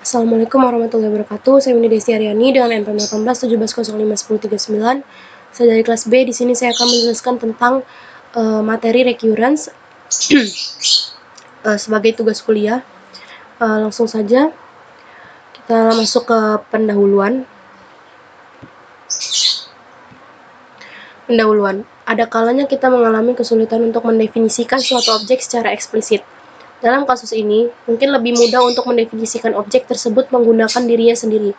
Assalamualaikum warahmatullahi wabarakatuh. Saya Windy Desti Aryani dengan NPM 18 1705 1039. Saya dari kelas B. Di sini saya akan menjelaskan tentang materi recurrence sebagai tugas kuliah. Langsung saja kita masuk ke pendahuluan. Ada kalanya kita mengalami kesulitan untuk mendefinisikan suatu objek secara eksplisit. Dalam kasus ini, mungkin lebih mudah untuk mendefinisikan objek tersebut menggunakan dirinya sendiri.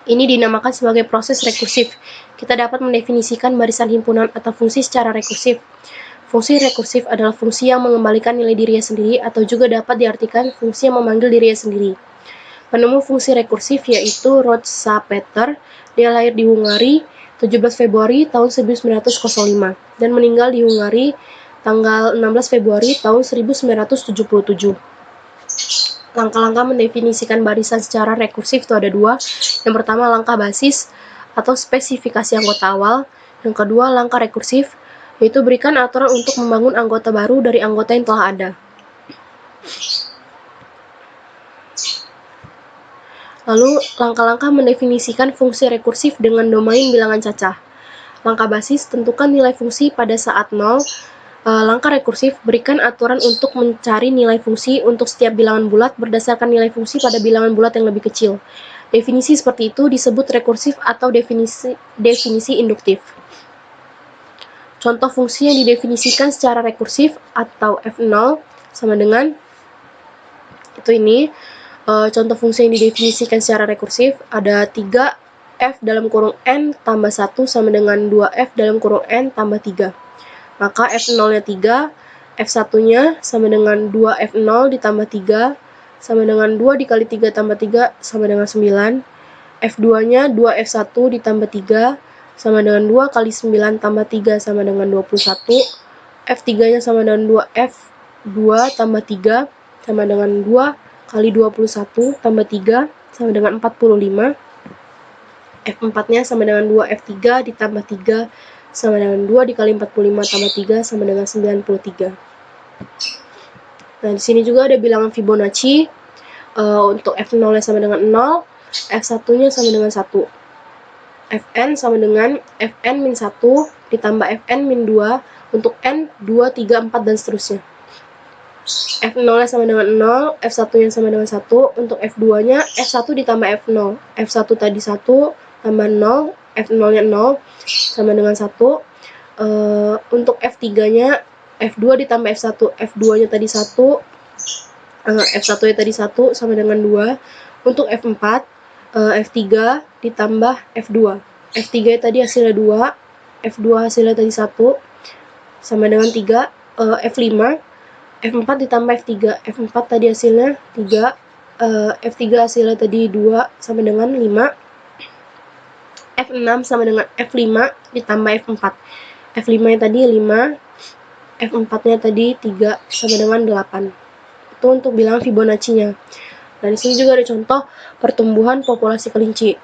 Ini dinamakan sebagai proses rekursif. Kita dapat mendefinisikan barisan himpunan atau fungsi secara rekursif. Fungsi rekursif adalah fungsi yang mengembalikan nilai dirinya sendiri atau juga dapat diartikan fungsi yang memanggil dirinya sendiri. Penemu fungsi rekursif yaitu Rotsa-Peter. Dia lahir di Hungari 17 Februari tahun 1905 dan meninggal di Hungari tanggal 16 Februari tahun 1977. Langkah-langkah mendefinisikan barisan secara rekursif itu ada dua. Yang pertama, langkah basis atau spesifikasi anggota awal. Yang kedua, langkah rekursif, yaitu berikan aturan untuk membangun anggota baru dari anggota yang telah ada. Lalu, langkah-langkah mendefinisikan fungsi rekursif dengan domain bilangan cacah. Langkah basis, tentukan nilai fungsi pada saat 0. Langkah rekursif, berikan aturan untuk mencari nilai fungsi untuk setiap bilangan bulat berdasarkan nilai fungsi pada bilangan bulat yang lebih kecil. Definisi seperti itu disebut rekursif atau definisi induktif. Contoh fungsi yang didefinisikan secara rekursif atau F0 sama dengan ini. Contoh fungsi yang didefinisikan secara rekursif ada 3F dalam kurung N tambah 1 sama dengan 2F dalam kurung N tambah 3. Maka F0-nya 3, F1-nya sama dengan 2F0 ditambah 3, sama dengan 2 dikali 3 tambah 3, sama dengan 9. F2-nya 2F1 ditambah 3, sama dengan 2 kali 9 tambah 3, sama dengan 21. F3-nya sama dengan 2F2 tambah 3, sama dengan 2 kali 21 tambah 3, sama dengan 45. F4-nya sama dengan 2F3 ditambah 3, sama dengan 2 dikali 45 tambah 3 sama dengan 93. Nah, di sini juga ada bilangan Fibonacci. Untuk F0-nya sama dengan 0, F1-nya sama dengan 1. Fn sama dengan Fn-1 ditambah Fn-2 untuk N, 2, 3, 4, dan seterusnya. F0-nya sama dengan 0, F1-nya sama dengan 1, untuk F2-nya F1 ditambah F0. F1 tadi 1, tambah 0, F0-nya 0, sama dengan 1. Untuk F3-nya F2 ditambah F1, F2-nya tadi 1, F1-nya tadi 1, sama dengan 2. Untuk F4, F3 ditambah F2. F3-nya tadi hasilnya 2, F2 hasilnya tadi 1, sama dengan 3. F5, F4 ditambah F3, F4 tadi hasilnya 3, F3 hasilnya tadi 2, sama dengan 5. F6 sama dengan F5 ditambah F4. F5-nya tadi 5, F4-nya tadi 3, sama dengan 8. Itu untuk bilangan Fibonacci-nya. Nah, di sini juga ada contoh pertumbuhan populasi kelinci.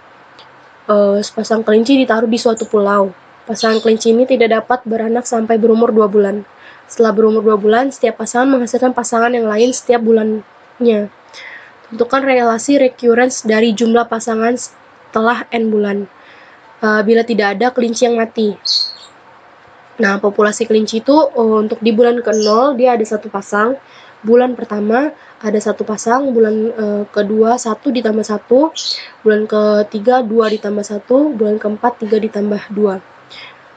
Sepasang kelinci ditaruh di suatu pulau. Pasangan kelinci ini tidak dapat beranak sampai berumur 2 bulan. Setelah berumur 2 bulan, setiap pasangan menghasilkan pasangan yang lain setiap bulannya. Tentukan relasi recurrence dari jumlah pasangan setelah N bulan. Bila tidak ada kelinci yang mati. Nah, populasi kelinci itu untuk di bulan ke-0 dia ada 1 pasang. Bulan pertama ada 1 pasang, bulan kedua 1 ditambah 1, bulan ketiga 2 ditambah 1, bulan keempat 3 ditambah 2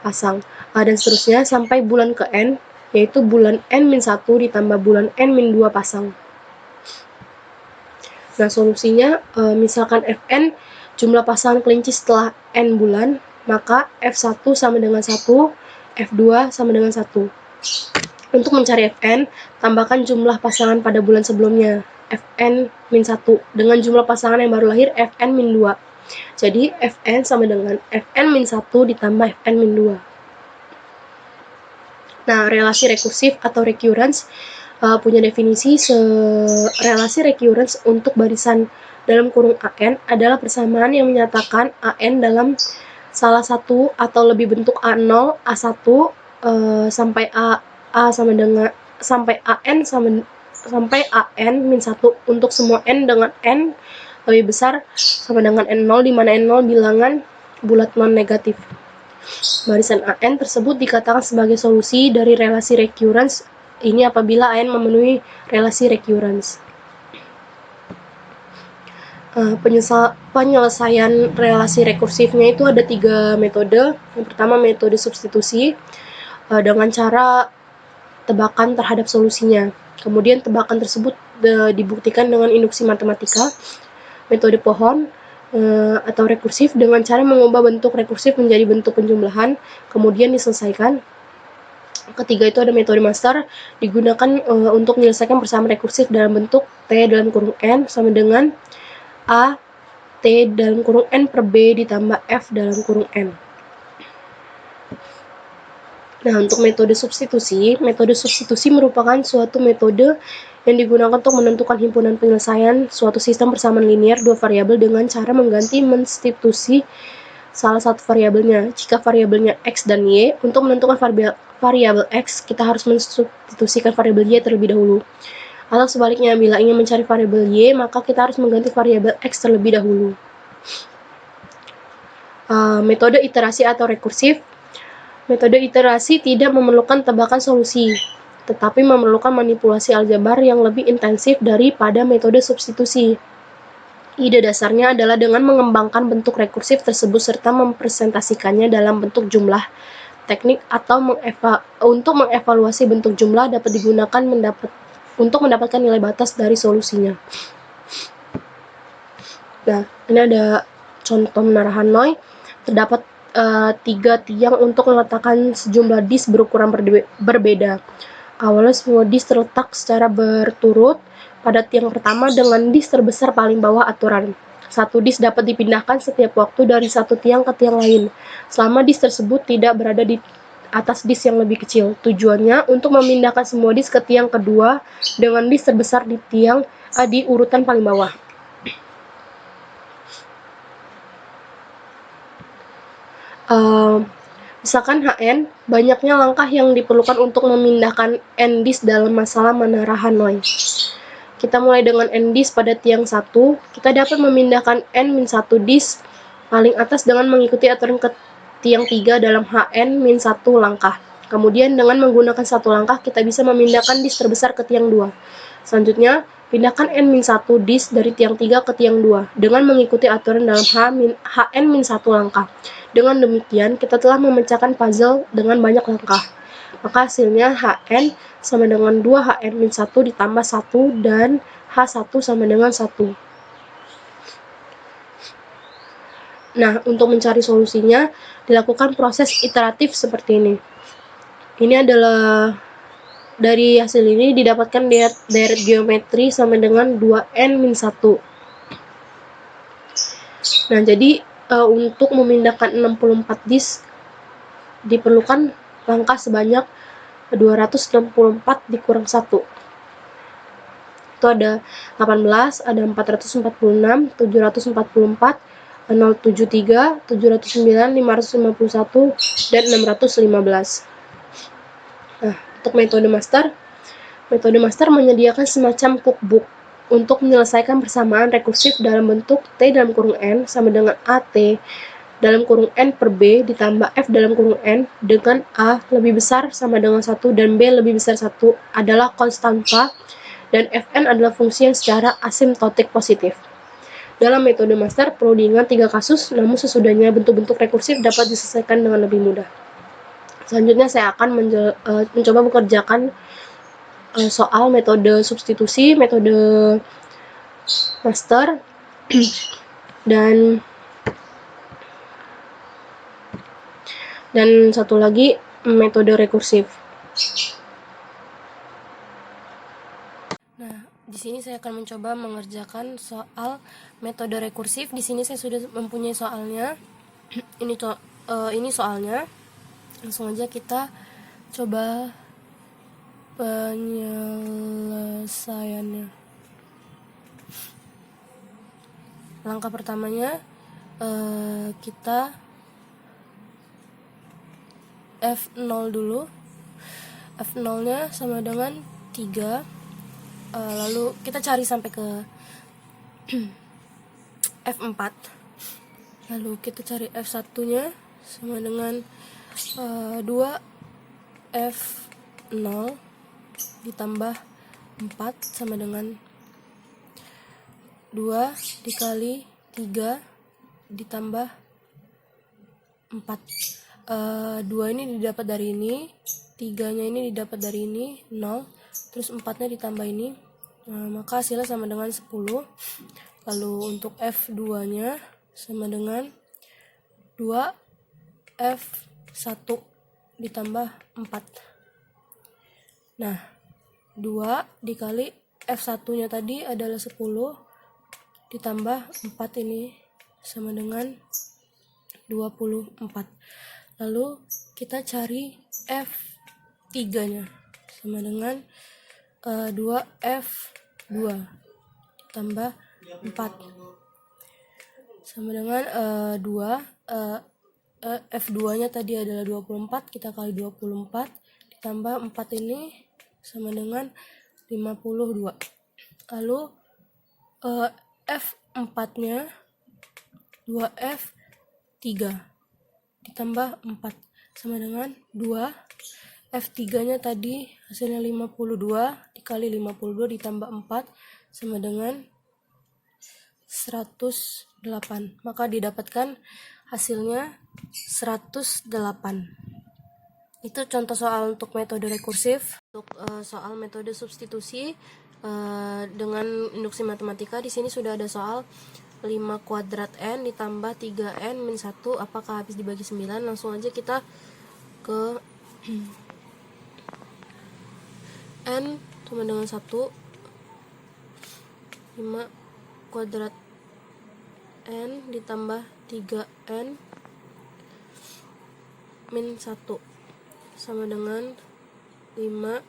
pasang. Dan seterusnya sampai bulan ke-N, yaitu bulan N-1 ditambah bulan N-2 pasang. Nah, solusinya misalkan Fn jumlah pasangan kelinci setelah N bulan, maka F1 sama dengan 1, F2 sama dengan 1. Untuk mencari Fn, tambahkan jumlah pasangan pada bulan sebelumnya, Fn-1, dengan jumlah pasangan yang baru lahir, Fn-2. Jadi, Fn sama dengan Fn-1 ditambah Fn-2. Nah, relasi rekursif atau recurrence punya definisi relasi recurrence untuk barisan dalam kurung AN adalah persamaan yang menyatakan AN dalam salah satu atau lebih bentuk A0, A1 sampai A sama dengan sampai AN sama sampai AN-1 untuk semua N dengan N lebih besar sama dengan N0 di mana N0 bilangan bulat non-negatif. Barisan AN tersebut dikatakan sebagai solusi dari relasi recurrence ini apabila AN memenuhi relasi recurrence. Penyelesaian relasi rekursifnya itu ada 3 metode. Yang pertama metode substitusi dengan cara tebakan terhadap solusinya. Kemudian tebakan tersebut dibuktikan dengan induksi matematika. Metode pohon atau rekursif dengan cara mengubah bentuk rekursif menjadi bentuk penjumlahan, kemudian diselesaikan. Ketiga itu ada metode master, digunakan untuk menyelesaikan persamaan rekursif dalam bentuk T dalam kurung N sama dengan A T dalam kurung N per B ditambah F dalam kurung N. Nah, untuk metode substitusi merupakan suatu metode yang digunakan untuk menentukan himpunan penyelesaian suatu sistem persamaan linear dua variabel dengan cara mengganti mensubstitusi salah satu variabelnya. Jika variabelnya X dan Y, untuk menentukan variabel X, kita harus mensubstitusikan variabel Y terlebih dahulu. Atau sebaliknya, bila ingin mencari variabel Y, maka kita harus mengganti variabel X terlebih dahulu. Metode iterasi atau rekursif. Metode iterasi tidak memerlukan tebakan solusi, tetapi memerlukan manipulasi aljabar yang lebih intensif daripada metode substitusi. Ide dasarnya adalah dengan mengembangkan bentuk rekursif tersebut serta mempresentasikannya dalam bentuk jumlah. Teknik atau untuk mengevaluasi bentuk jumlah dapat digunakan untuk mendapatkan nilai batas dari solusinya. Nah, ini ada contoh menara Hanoi. Terdapat 3 tiang untuk meletakkan sejumlah disk berukuran berbeda. Awalnya semua disk terletak secara berturut pada tiang pertama dengan disk terbesar paling bawah aturan. Satu disk dapat dipindahkan setiap waktu dari satu tiang ke tiang lain, selama disk tersebut tidak berada di atas disk yang lebih kecil. Tujuannya untuk memindahkan semua disk ke tiang kedua dengan disk terbesar di urutan paling bawah. Misalkan HN, banyaknya langkah yang diperlukan untuk memindahkan N disk dalam masalah menara Hanoi. Kita mulai dengan N disk pada tiang 1, kita dapat memindahkan N-1 disk paling atas dengan mengikuti aturan ke tiang 3 dalam HN-1 langkah. Kemudian dengan menggunakan satu langkah, kita bisa memindahkan disk terbesar ke tiang 2. Selanjutnya, pindahkan N-1 disk dari tiang 3 ke tiang 2 dengan mengikuti aturan dalam HN-1 langkah. Dengan demikian, kita telah memecahkan puzzle dengan banyak langkah. Maka hasilnya HN sama dengan 2HN-1 ditambah 1 dan H1 sama dengan 1. Nah, untuk mencari solusinya, dilakukan proses iteratif seperti ini. Ini adalah dari hasil ini didapatkan deret geometri sama dengan 2N-1. Nah, jadi untuk memindahkan 64 disk diperlukan langkah sebanyak 264 dikurang 1. Itu ada 18, ada 446, 744, 073, 709, 551, dan 615. Nah, untuk metode master menyediakan semacam cookbook untuk menyelesaikan persamaan rekursif dalam bentuk T dalam kurung N sama dengan AT dalam kurung N per B ditambah F dalam kurung N dengan A lebih besar sama dengan 1 dan B lebih besar 1 adalah konstanta dan Fn adalah fungsi yang secara asimptotik positif. Dalam metode master perlu diingat 3 kasus, namun sesudahnya bentuk-bentuk rekursif dapat diselesaikan dengan lebih mudah. Selanjutnya saya akan mencoba mengerjakan soal metode substitusi, metode master, dan satu lagi metode rekursif. Nah, di sini saya akan mencoba mengerjakan soal metode rekursif. Di sini saya sudah mempunyai soalnya. Ini soalnya. Langsung aja kita coba penyelesaiannya. Langkah pertamanya kita F0 dulu. F0 nya sama dengan 3 Lalu kita cari sampai ke F4. Lalu kita cari F1 nya sama dengan 2F0 ditambah 4 sama dengan 2 dikali 3 ditambah 4. 2 ini didapat dari ini, 3 nya ini didapat dari ini 0, terus 4 nya ditambah ini, maka hasilnya sama dengan 10. Lalu untuk F2 nya sama dengan 2F1 ditambah 4. Nah, 2 dikali F1 nya tadi adalah 10 ditambah 4 ini sama dengan 24. Lalu kita cari F3 nya sama dengan 2F2 ditambah 4 sama dengan 2. F2 nya tadi adalah 24, kita kali 24 ditambah 4 ini sama dengan 52. Lalu F4 nya 2F3 ditambah 4 sama dengan 2. F3 nya tadi hasilnya 52 dikali 52 ditambah 4 sama dengan 108. Maka didapatkan hasilnya 108. Itu contoh soal untuk metode rekursif. Untuk soal metode substitusi dengan induksi matematika, di sini sudah ada soal 5 kuadrat N ditambah 3N min 1, apakah habis dibagi 9? Langsung aja kita ke N sama dengan 1. 5 kuadrat N ditambah 3N min 1 sama dengan 5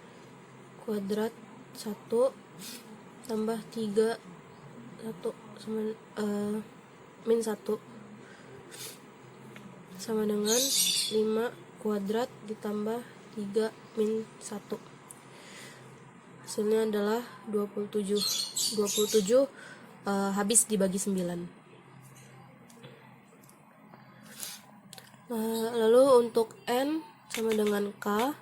kuadrat 1 tambah 3 1 sama min 1 sama dengan 5 kuadrat ditambah 3 min 1. Hasilnya adalah 27 habis dibagi 9. Lalu untuk N sama dengan K,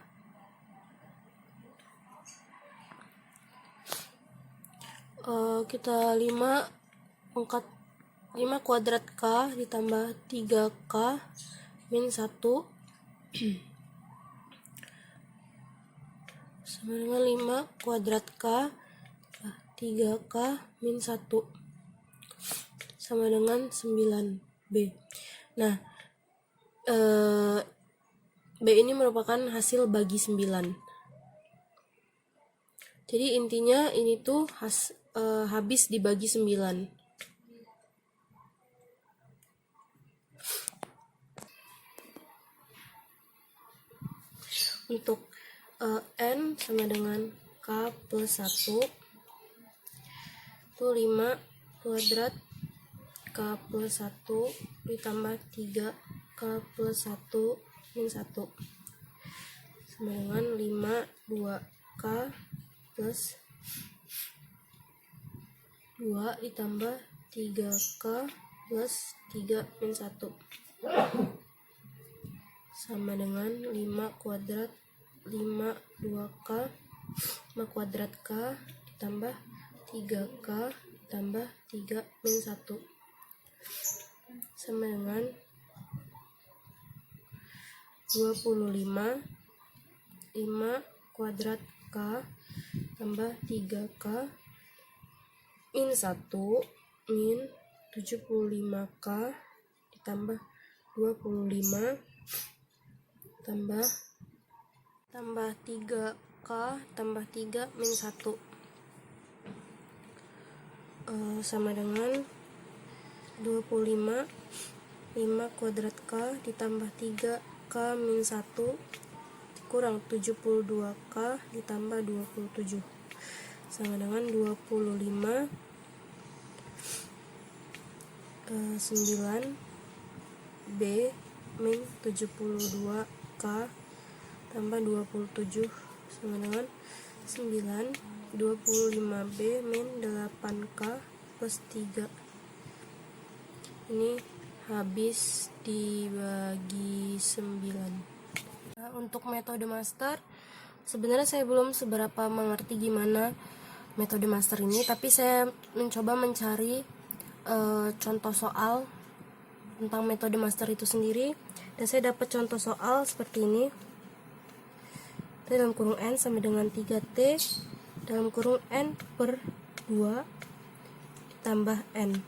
kita 5 kuadrat K ditambah 3K min 1 sama dengan 5 kuadrat K 3K min 1 sama dengan 9B. Nah, B ini merupakan hasil bagi 9. Jadi intinya ini tuh habis dibagi 9. Untuk N sama dengan K plus 1 itu 5 kuadrat K plus 1 ditambah 3K plus 1 min 1 sama dengan 5 2K plus 2 ditambah 3K plus 3 min 1 sama dengan 5 kuadrat 5 2K 5 kuadrat K ditambah 3K ditambah 3 min 1 sama dengan 25 5 kuadrat K tambah 3K min 1 min 75K ditambah 25 tambah 3K tambah 3 min 1 sama dengan 25 5 kuadrat K ditambah 3K min 1 kurang 72K ditambah 27 sama dengan 25 9B min 72K tambah 27 sama dengan 9 25B min 8K plus 3. Ini habis dibagi 9. Nah, untuk metode master, sebenarnya saya belum seberapa mengerti gimana metode master ini, tapi saya mencoba mencari contoh soal tentang metode master itu sendiri, dan saya dapat contoh soal seperti ini. T dalam kurung N sama dengan 3T dalam kurung N per 2 ditambah N.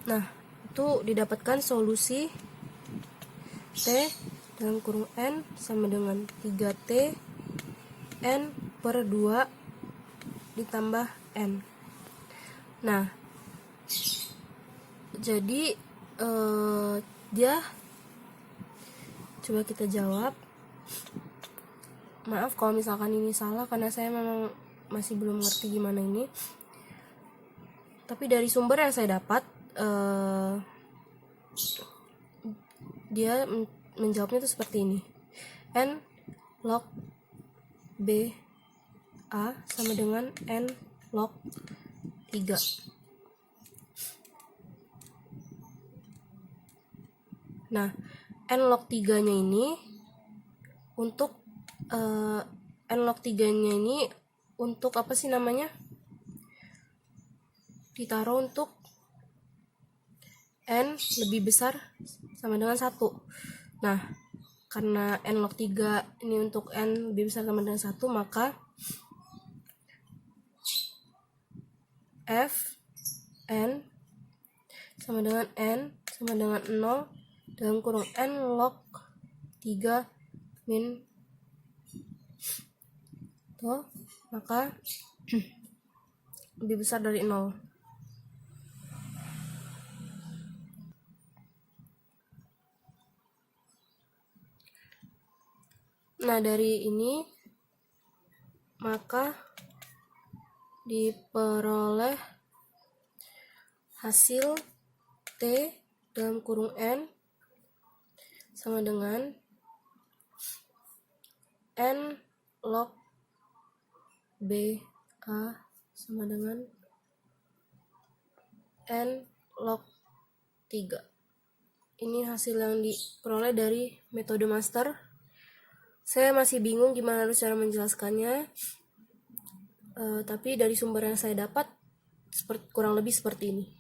Nah, itu didapatkan solusi T dalam kurung N sama dengan 3T N per 2 ditambah N. Nah, jadi dia, coba kita jawab. Maaf kalau misalkan ini salah, karena saya memang masih belum ngerti gimana ini. Tapi dari sumber yang saya dapat, dia menjawabnya itu seperti ini. N log B A sama dengan N log 3. Nah, N log 3-nya ini untuk N log 3-nya ini untuk apa sih namanya? Ditaruh untuk N lebih besar sama dengan 1. Nah, karena N log 3 ini untuk N lebih besar sama dengan 1, maka F N sama dengan N sama dengan 0 dalam kurung N log 3 min tuh, maka lebih besar dari 0. Nah, dari ini maka diperoleh hasil T dalam kurung N sama dengan N log B A sama dengan N log 3. Ini hasil yang diperoleh dari metode master. Saya masih bingung gimana harus cara menjelaskannya, tapi dari sumber yang saya dapat kurang lebih seperti ini.